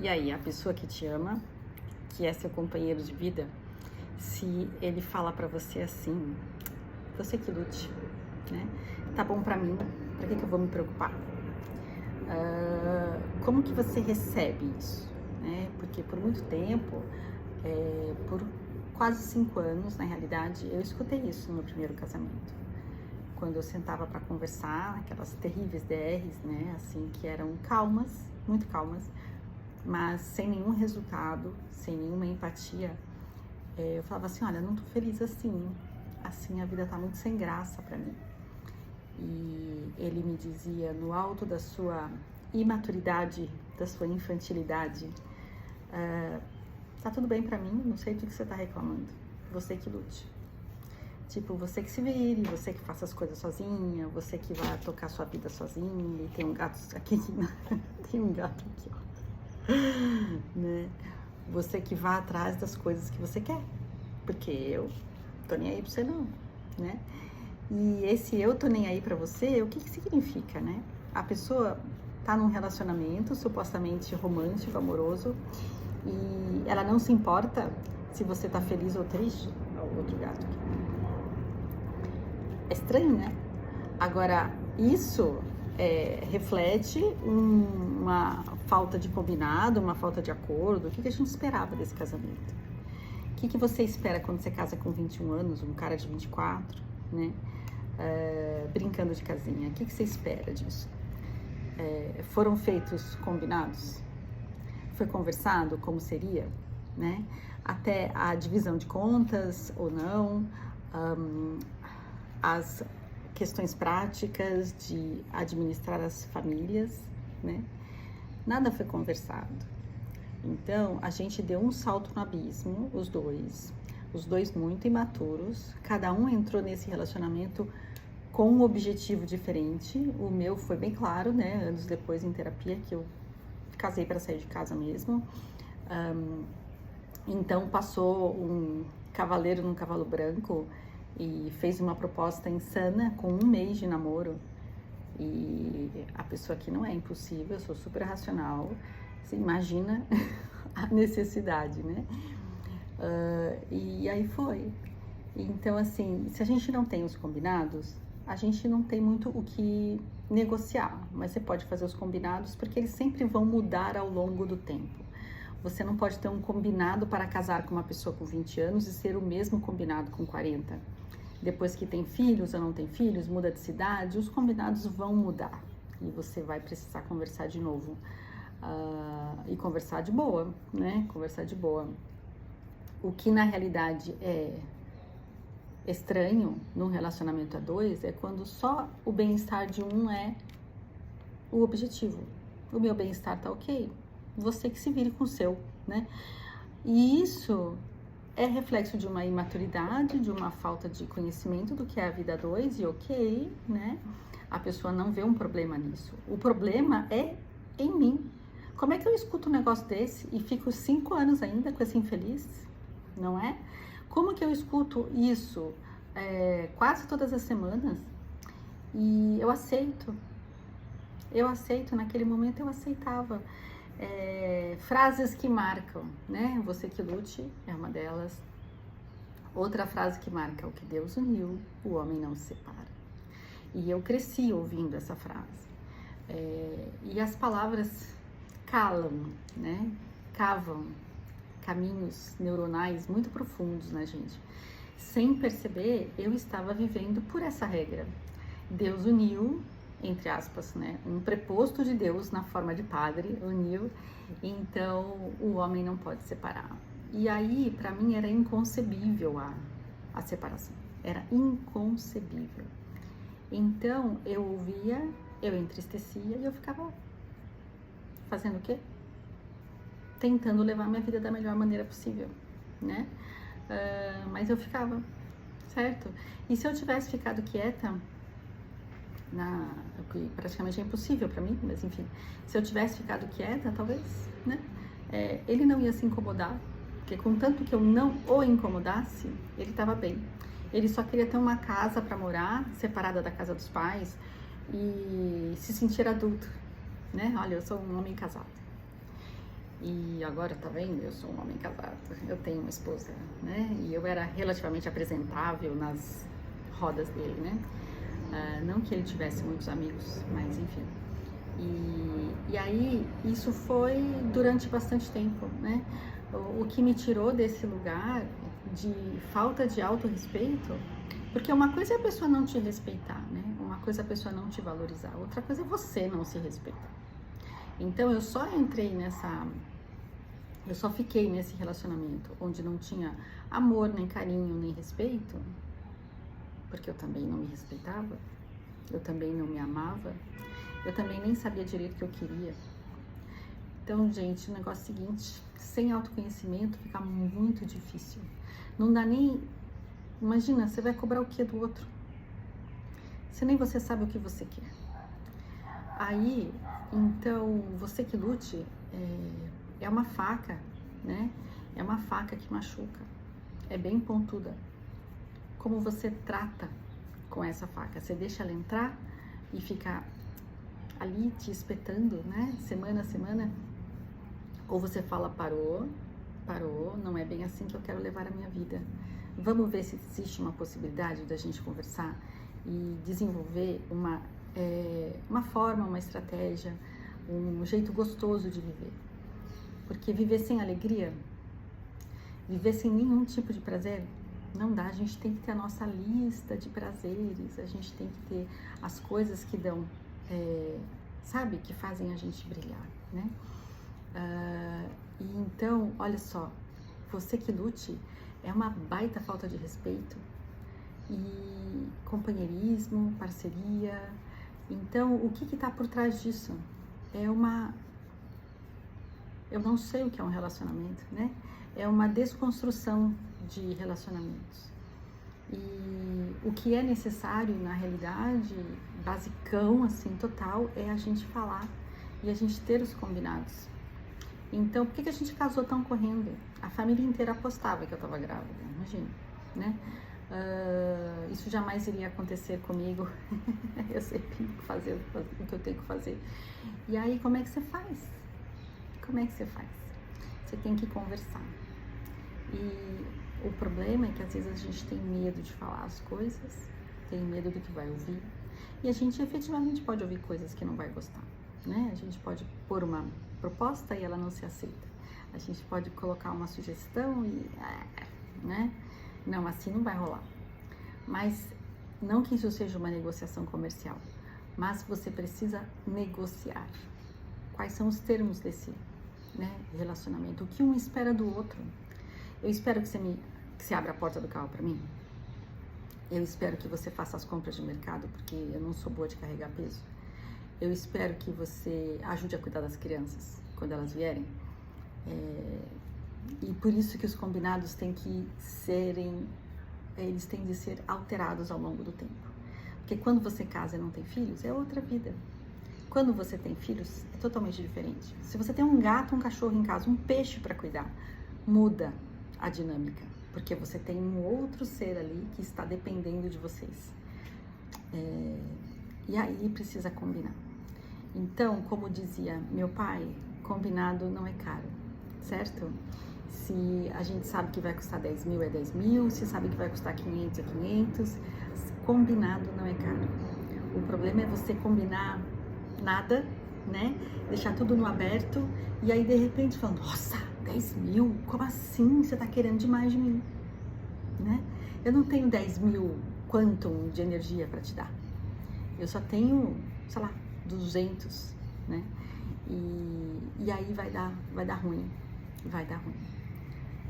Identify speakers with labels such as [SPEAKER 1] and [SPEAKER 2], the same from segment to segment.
[SPEAKER 1] E aí, a pessoa que te ama, que é seu companheiro de vida, se ele fala pra você assim, você que lute, né? Tá bom pra mim, pra que eu vou me preocupar? Como que você recebe isso, né? Porque por muito tempo, por quase 5 anos, na realidade, eu escutei isso no meu primeiro casamento. Quando eu sentava para conversar, aquelas terríveis DRs, né? Assim, que eram calmas, muito calmas, mas sem nenhum resultado, sem nenhuma empatia. Eu falava assim, olha, não tô feliz assim a vida tá muito sem graça para mim. E ele me dizia, no alto da sua imaturidade, da sua infantilidade, tá tudo bem pra mim, não sei do que você tá reclamando, você que lute. Tipo, você que se vire, você que faça as coisas sozinha, você que vai tocar sua vida sozinha, e tem um gato aqui, tem um gato aqui, ó, né? Você que vá atrás das coisas que você quer, porque eu tô nem aí pra você não, né? E esse eu tô nem aí pra você, o que que significa, né? A pessoa tá num relacionamento supostamente romântico, amoroso, e ela não se importa se você tá feliz ou triste. Ó, o outro gato aqui. É estranho, né? Agora, isso reflete uma falta de combinado, uma falta de acordo. O que a gente esperava desse casamento? O que você espera quando você casa com 21 anos, um cara de 24, né? Brincando de casinha. O que você espera disso? Foram feitos combinados? Foi conversado como seria, né? Até a divisão de contas ou não, as questões práticas de administrar as famílias, né? Nada foi conversado. Então, a gente deu um salto no abismo, os dois muito imaturos, cada um entrou nesse relacionamento com um objetivo diferente. O meu foi bem claro, né? Anos depois em terapia, que eu casei para sair de casa mesmo. Então passou um cavaleiro num cavalo branco e fez uma proposta insana com 1 mês de namoro. E a pessoa aqui não é impossível, eu sou super racional. Você imagina a necessidade, né? E aí foi. Então, assim, se a gente não tem os combinados, a gente não tem muito o que negociar, mas você pode fazer os combinados porque eles sempre vão mudar ao longo do tempo. Você não pode ter um combinado para casar com uma pessoa com 20 anos e ser o mesmo combinado com 40. Depois que tem filhos ou não tem filhos, muda de cidade, os combinados vão mudar. E você vai precisar conversar de novo. E conversar de boa, né? Conversar de boa. O que na realidade é estranho num relacionamento a dois é quando só o bem-estar de um é o objetivo. O meu bem-estar tá ok, você que se vire com o seu, né? E isso é reflexo de uma imaturidade, de uma falta de conhecimento do que é a vida a dois, e ok, né? A pessoa não vê um problema nisso. O problema é em mim. Como é que eu escuto um negócio desse e fico 5 anos ainda com esse infeliz? Não é? Como que eu escuto isso quase todas as semanas e eu aceito? Naquele momento eu aceitava. Frases que marcam, né? Você que lute é uma delas. Outra frase que marca: o que Deus uniu, o homem não se separa. E eu cresci ouvindo essa frase. E as palavras calam, né? Cavam caminhos neuronais muito profundos na gente. Sem perceber, eu estava vivendo por essa regra. Deus uniu, entre aspas, né? Um preposto de Deus na forma de padre, uniu, então o homem não pode separar. E aí, para mim, era inconcebível a separação. Era inconcebível. Então, eu ouvia, eu entristecia e eu ficava fazendo o quê? Tentando levar minha vida da melhor maneira possível, né? Mas eu ficava, certo? E se eu tivesse ficado quieta, que praticamente é impossível para mim, mas enfim, se eu tivesse ficado quieta, talvez, né? Ele não ia se incomodar, porque contanto que eu não o incomodasse, ele estava bem. Ele só queria ter uma casa para morar, separada da casa dos pais, e se sentir adulto, né? Olha, eu sou um homem casado. E agora, tá vendo? Eu sou um homem casado, eu tenho uma esposa, né? E eu era relativamente apresentável nas rodas dele, né? Não que ele tivesse muitos amigos, mas enfim. E aí, isso foi durante bastante tempo, né? O que me tirou desse lugar de falta de autorrespeito, porque uma coisa é a pessoa não te respeitar, né? Uma coisa é a pessoa não te valorizar, outra coisa é você não se respeitar. Então, eu só fiquei nesse relacionamento onde não tinha amor, nem carinho, nem respeito, porque eu também não me respeitava, eu também não me amava, eu também nem sabia direito o que eu queria. Então, gente, o negócio é o seguinte, sem autoconhecimento fica muito difícil. Não dá nem... Imagina, você vai cobrar o que do outro? Se nem você sabe o que você quer. Aí, então, você que lute, é uma faca, né? É uma faca que machuca. É bem pontuda. Como você trata com essa faca? Você deixa ela entrar e fica ali te espetando, né? Semana a semana. Ou você fala, parou, não é bem assim que eu quero levar a minha vida. Vamos ver se existe uma possibilidade da gente conversar e desenvolver uma forma, uma estratégia, um jeito gostoso de viver. Porque viver sem alegria, viver sem nenhum tipo de prazer, não dá. A gente tem que ter a nossa lista de prazeres, a gente tem que ter as coisas que dão, sabe, que fazem a gente brilhar, né? E então, olha só, você que lute é uma baita falta de respeito e companheirismo, parceria. Então, o que está por trás disso? Eu não sei o que é um relacionamento, né? É uma desconstrução de relacionamentos. E o que é necessário, na realidade, basicão, assim, total, é a gente falar e a gente ter os combinados. Então, por que a gente casou tão correndo? A família inteira apostava que eu estava grávida, imagina, né? Isso jamais iria acontecer comigo. Eu sei que tenho que fazer o que eu tenho que fazer. E aí, como é que você faz? Como é que você faz? Você tem que conversar. E o problema é que às vezes a gente tem medo de falar as coisas, tem medo do que vai ouvir. E a gente efetivamente pode ouvir coisas que não vai gostar, né? A gente pode pôr uma proposta e ela não se aceita. A gente pode colocar uma sugestão e, né? Não, assim não vai rolar. Mas não que isso seja uma negociação comercial, mas você precisa negociar. Quais são os termos desse, né, relacionamento? O que um espera do outro? Eu espero que você abra a porta do carro para mim. Eu espero que você faça as compras de mercado, porque eu não sou boa de carregar peso. Eu espero que você ajude a cuidar das crianças quando elas vierem. E por isso que os combinados têm que eles têm de ser alterados ao longo do tempo. Porque quando você casa e não tem filhos, é outra vida. Quando você tem filhos, é totalmente diferente. Se você tem um gato, um cachorro em casa, um peixe para cuidar, muda a dinâmica. Porque você tem um outro ser ali que está dependendo de vocês. E aí precisa combinar. Então, como dizia meu pai, combinado não é caro, certo? Se a gente sabe que vai custar 10 mil, é 10 mil. Se sabe que vai custar 500, é 500. Combinado não é caro. O problema é você combinar nada, né? Deixar tudo no aberto e aí de repente falar, nossa, 10 mil? Como assim? Você tá querendo demais de mim, né? Eu não tenho 10 mil quantum de energia para te dar. Eu só tenho, sei lá, 200, né? E aí vai dar ruim, vai dar ruim.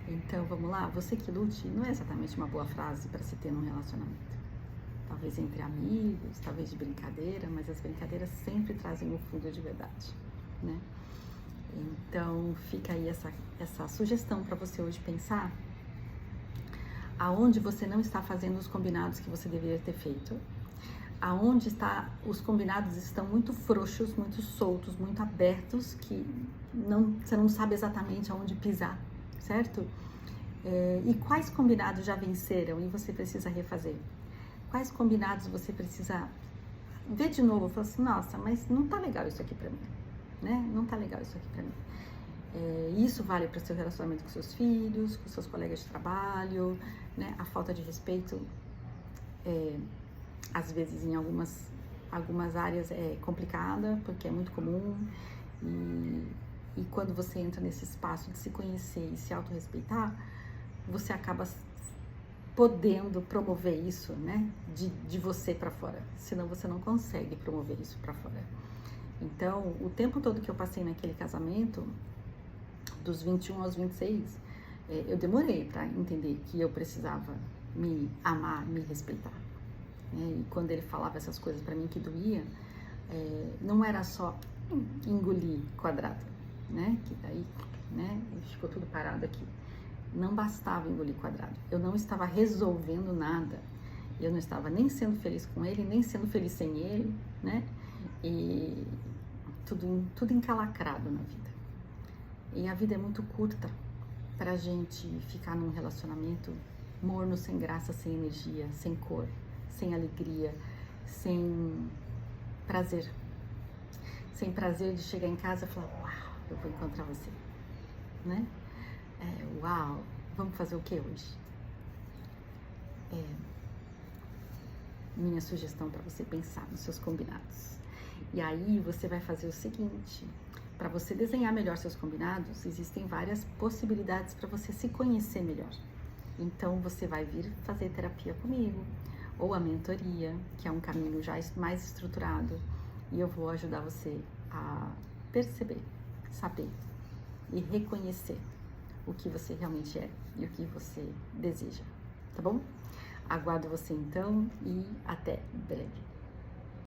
[SPEAKER 1] Então, vamos lá, você que lute não é exatamente uma boa frase para se ter num relacionamento. Talvez entre amigos, talvez de brincadeira, mas as brincadeiras sempre trazem o fundo de verdade, né? Então, fica aí essa sugestão para você hoje pensar aonde você não está fazendo os combinados que você deveria ter feito, aonde os combinados estão muito frouxos, muito soltos, muito abertos, que você não sabe exatamente aonde pisar, certo? E quais combinados já venceram e você precisa refazer? Quais combinados você precisa ver de novo? Falar assim, nossa, mas não tá legal isso aqui pra mim, né? Não tá legal isso aqui pra mim. Isso vale para o seu relacionamento com seus filhos, com seus colegas de trabalho, né? A falta de respeito, às vezes em algumas áreas é complicada, porque é muito comum. E quando você entra nesse espaço de se conhecer e se autorrespeitar, você acaba podendo promover isso, né? De você para fora. Senão você não consegue promover isso para fora. Então, o tempo todo que eu passei naquele casamento, dos 21 aos 26, eu demorei para entender que eu precisava me amar, me respeitar. E quando ele falava essas coisas para mim que doía, não era só engolir quadrado, né? Que daí, né? Ficou tudo parado aqui. Não bastava engolir quadrado. Eu não estava resolvendo nada. Eu não estava nem sendo feliz com ele, nem sendo feliz sem ele, né? E tudo encalacrado na vida. E a vida é muito curta pra gente ficar num relacionamento morno, sem graça, sem energia, sem cor, sem alegria, sem prazer. Sem prazer de chegar em casa e falar, uau, eu vou encontrar você, né? Uau, vamos fazer o que hoje? Minha sugestão para você pensar nos seus combinados. E aí você vai fazer o seguinte, para você desenhar melhor seus combinados, existem várias possibilidades para você se conhecer melhor. Então você vai vir fazer terapia comigo, ou a mentoria, que é um caminho já mais estruturado, e eu vou ajudar você a perceber, saber e reconhecer o que você realmente é e o que você deseja, tá bom? Aguardo você então e até breve.